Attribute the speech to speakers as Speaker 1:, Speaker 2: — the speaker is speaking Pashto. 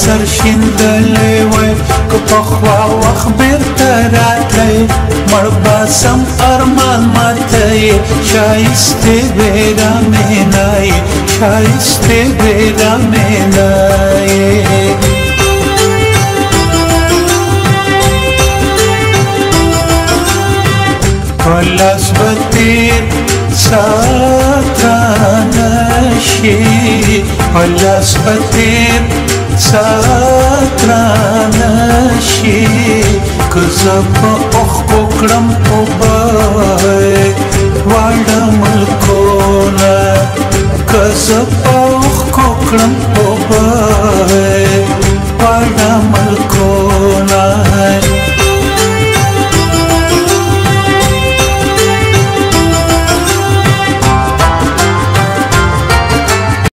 Speaker 1: سر شیندلې وای که پخوا وخت بیرته راتلی مړ باسم ارمان ماته یې شایستې وې رامینا یې شایستې وې رامینا یې لاس به تیر ساعت رانشي لاس به تیر ساعت رانشي که زه په اوښکو کړم اوبه واړه ملکونه که زه په اوښکو کړم اوبه